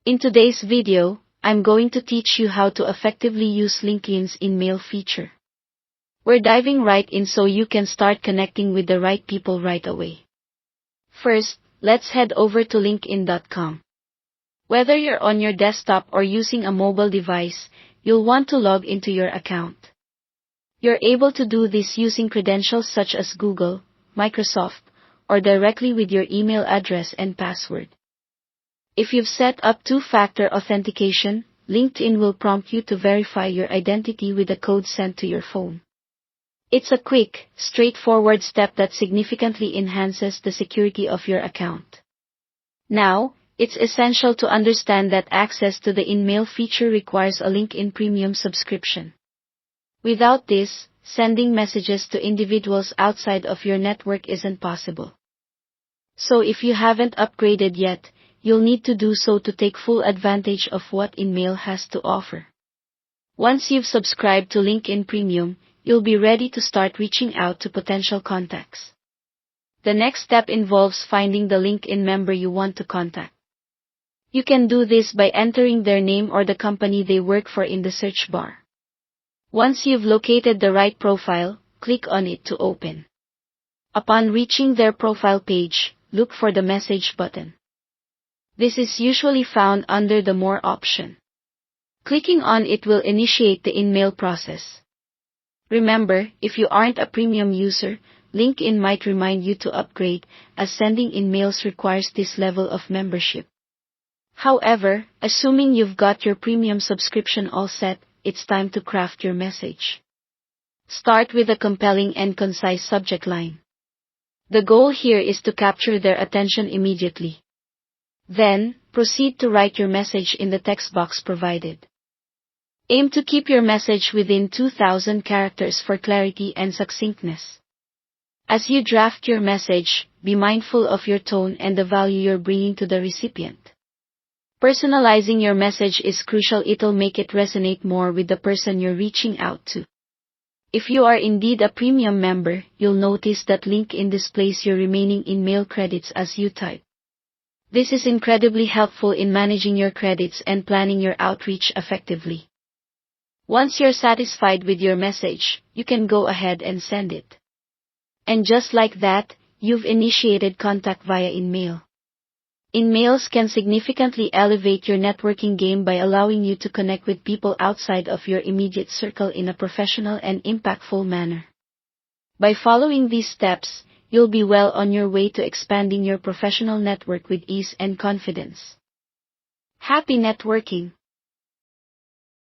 In today's video, I'm going to teach you how to effectively use LinkedIn's InMail feature. We're diving right in so you can start connecting with the right people right away. First, let's head over to linkedin.com. Whether you're on your desktop or using a mobile device, you'll want to log into your account. You're able to do this using credentials such as Google, Microsoft, or directly with your email address and password. If you've set up two-factor authentication, LinkedIn will prompt you to verify your identity with a code sent to your phone. It's a quick, straightforward step that significantly enhances the security of your account. Now, it's essential to understand that access to the InMail feature requires a LinkedIn Premium subscription. Without this, sending messages to individuals outside of your network isn't possible. So if you haven't upgraded yet, you'll need to do so to take full advantage of what InMail has to offer. Once you've subscribed to LinkedIn Premium, you'll be ready to start reaching out to potential contacts. The next step involves finding the LinkedIn member you want to contact. You can do this by entering their name or the company they work for in the search bar. Once you've located the right profile, click on it to open. Upon reaching their profile page, look for the message button. This is usually found under the More option. Clicking on it will initiate the InMail process. Remember, if you aren't a premium user, LinkedIn might remind you to upgrade, as sending InMails requires this level of membership. However, assuming you've got your premium subscription all set, it's time to craft your message. Start with a compelling and concise subject line. The goal here is to capture their attention immediately. Then, proceed to write your message in the text box provided. Aim to keep your message within 2,000 characters for clarity and succinctness. As you draft your message, be mindful of your tone and the value you're bringing to the recipient. Personalizing your message is crucial. It'll make it resonate more with the person you're reaching out to. If you are indeed a premium member, you'll notice that LinkedIn displays your remaining InMail credits as you type. This is incredibly helpful in managing your credits and planning your outreach effectively. Once you're satisfied with your message, you can go ahead and send it. And just like that, you've initiated contact via InMail. InMails can significantly elevate your networking game by allowing you to connect with people outside of your immediate circle in a professional and impactful manner. By following these steps, you'll be well on your way to expanding your professional network with ease and confidence. Happy networking!